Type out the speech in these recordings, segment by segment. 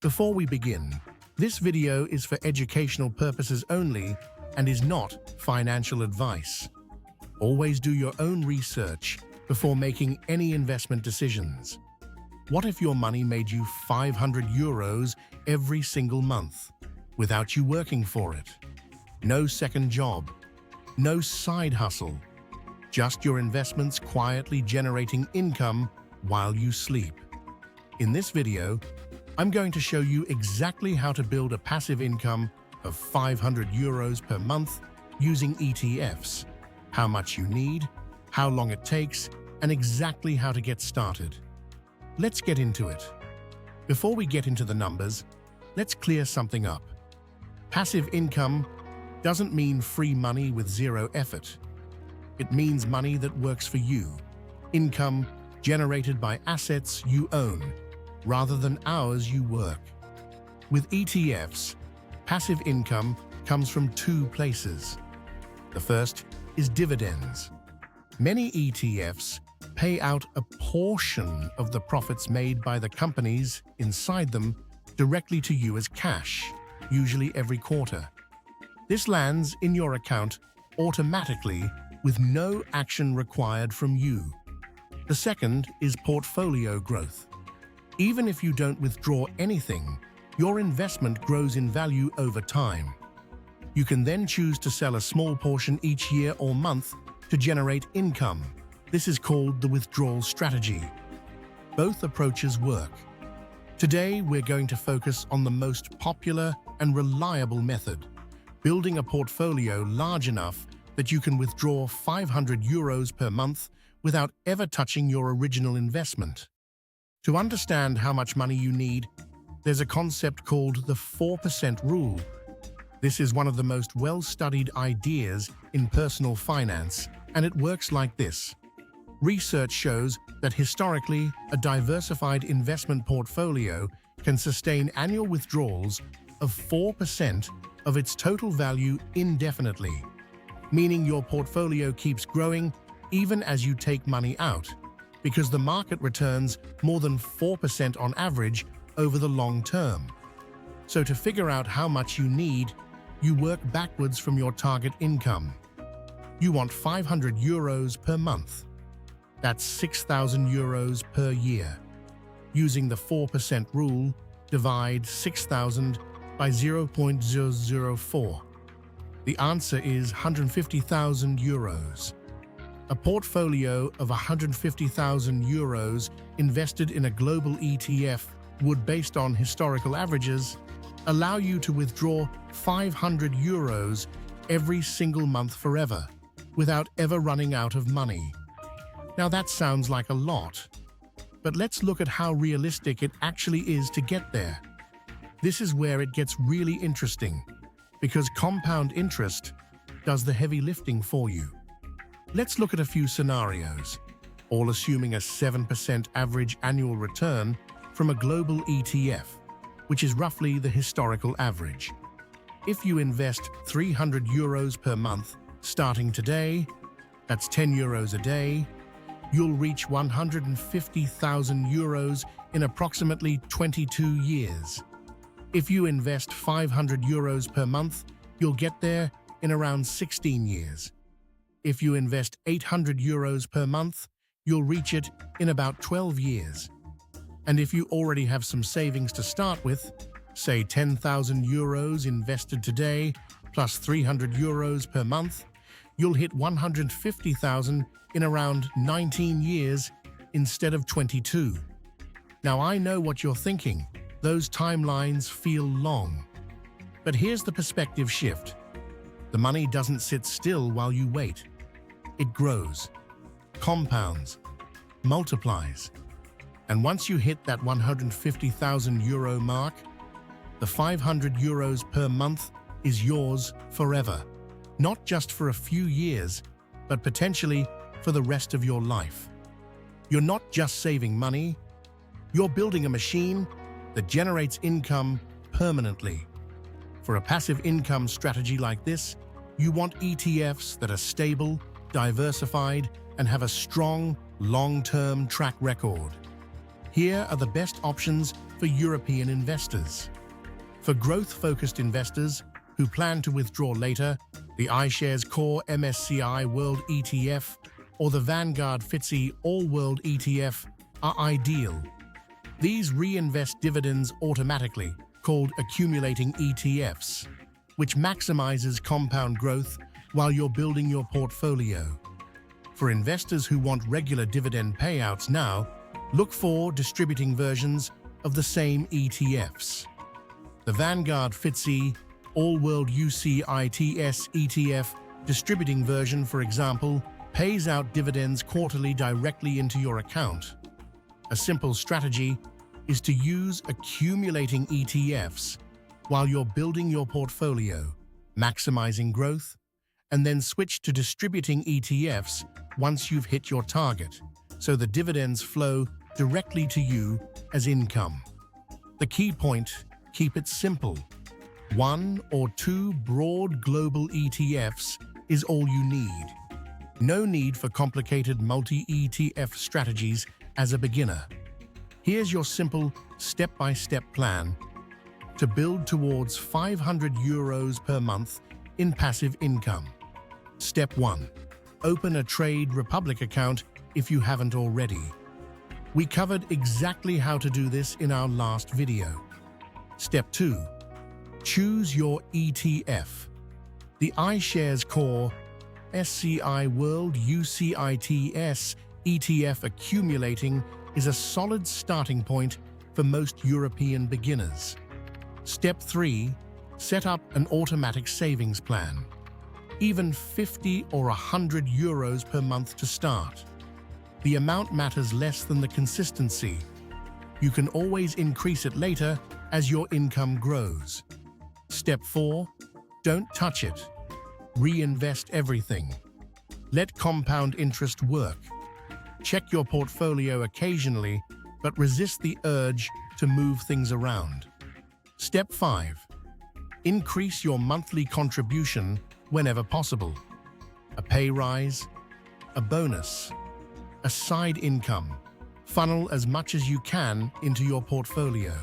Before we begin, this video is for educational purposes only and is not financial advice. Always do your own research before making any investment decisions. What if your money made you €500 every single month without you working for it? No second job, no side hustle, just your investments quietly generating income while you sleep. In this video, I'm going to show you exactly how to build a passive income of €500 per month using ETFs, how much you need, how long it takes, and exactly how to get started. Let's get into it. Before we get into the numbers, let's clear something up. Passive income doesn't mean free money with zero effort. It means money that works for you, income generated by assets you own, rather than hours you work. With ETFs, passive income comes from two places. The first is dividends. Many ETFs pay out a portion of the profits made by the companies inside them directly to you as cash, usually every quarter. This lands in your account automatically with no action required from you. The second is portfolio growth. Even if you don't withdraw anything, your investment grows in value over time. You can then choose to sell a small portion each year or month to generate income. This is called the withdrawal strategy. Both approaches work. Today, we're going to focus on the most popular and reliable method, building a portfolio large enough that you can withdraw €500 per month without ever touching your original investment. To understand how much money you need, there's a concept called the 4% rule. This is one of the most well-studied ideas in personal finance, and it works like this. Research shows that historically, a diversified investment portfolio can sustain annual withdrawals of 4% of its total value indefinitely, meaning your portfolio keeps growing even as you take money out, because the market returns more than 4% on average over the long term. So to figure out how much you need, you work backwards from your target income. You want €500 per month. That's €6,000 per year. Using the 4% rule, divide 6,000 by 0.004. The answer is €150,000. A portfolio of €150,000 invested in a global ETF would, based on historical averages, allow you to withdraw €500 every single month forever, without ever running out of money. Now that sounds like a lot, but let's look at how realistic it actually is to get there. This is where it gets really interesting, because compound interest does the heavy lifting for you. Let's look at a few scenarios, all assuming a 7% average annual return from a global ETF, which is roughly the historical average. If you invest €300 per month starting today, that's €10 a day, you'll reach €150,000 in approximately 22 years. If you invest €500 per month, you'll get there in around 16 years. If you invest €800 per month, you'll reach it in about 12 years. And if you already have some savings to start with, say €10,000 invested today plus €300 per month, you'll hit 150,000 in around 19 years instead of 22. Now I know what you're thinking. Those timelines feel long. But here's the perspective shift. The money doesn't sit still while you wait. It grows, compounds, multiplies. And once you hit that €150,000 mark, the €500 per month is yours forever. Not just for a few years, but potentially for the rest of your life. You're not just saving money, you're building a machine that generates income permanently. For a passive income strategy like this, you want ETFs that are stable, diversified, and have a strong, long-term track record. Here are the best options for European investors. For growth-focused investors who plan to withdraw later, the iShares Core MSCI World ETF or the Vanguard FTSE All World ETF are ideal. These reinvest dividends automatically, called accumulating ETFs, which maximizes compound growth while you're building your portfolio. For investors who want regular dividend payouts now, look for distributing versions of the same ETFs. The Vanguard FTSE All World UCITS ETF distributing version, for example, pays out dividends quarterly directly into your account. A simple strategy is to use accumulating ETFs while you're building your portfolio, maximizing growth, and then switch to distributing ETFs once you've hit your target, so the dividends flow directly to you as income. The key point: keep it simple. 1 or 2 broad global ETFs is all you need. No need for complicated multi-ETF strategies as a beginner. Here's your simple step-by-step plan to build towards €500 per month in passive income. Step 1. Open a Trade Republic account if you haven't already. We covered exactly how to do this in our last video. Step 2. Choose your ETF. The iShares Core SCI World UCITS ETF accumulating is a solid starting point for most European beginners. Step 3. Set up an automatic savings plan. Even €50 or €100 per month to start. The amount matters less than the consistency. You can always increase it later as your income grows. Step 4. Don't touch it. Reinvest everything. Let compound interest work. Check your portfolio occasionally, but resist the urge to move things around. Step 5. Increase your monthly contribution whenever possible. A pay rise, a bonus, a side income. Funnel as much as you can into your portfolio.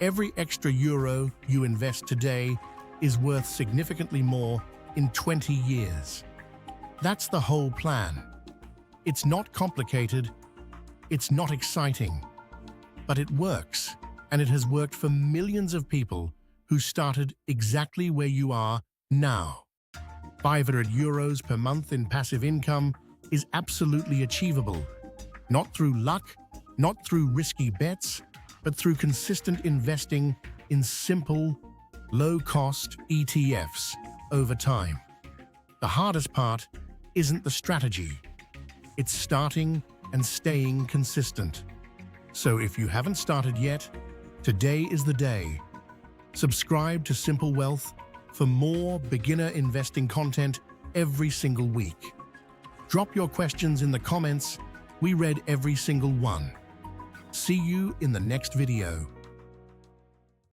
Every extra euro you invest today is worth significantly more in 20 years. That's the whole plan. It's not complicated, it's not exciting, but it works, and it has worked for millions of people who started exactly where you are now. €500 per month in passive income is absolutely achievable, not through luck, not through risky bets, but through consistent investing in simple, low-cost ETFs over time. The hardest part isn't the strategy. It's starting and staying consistent. So if you haven't started yet, today is the day. Subscribe to SimpleWealth for more beginner investing content every single week. Drop your questions in the comments. We read every single one. See you in the next video.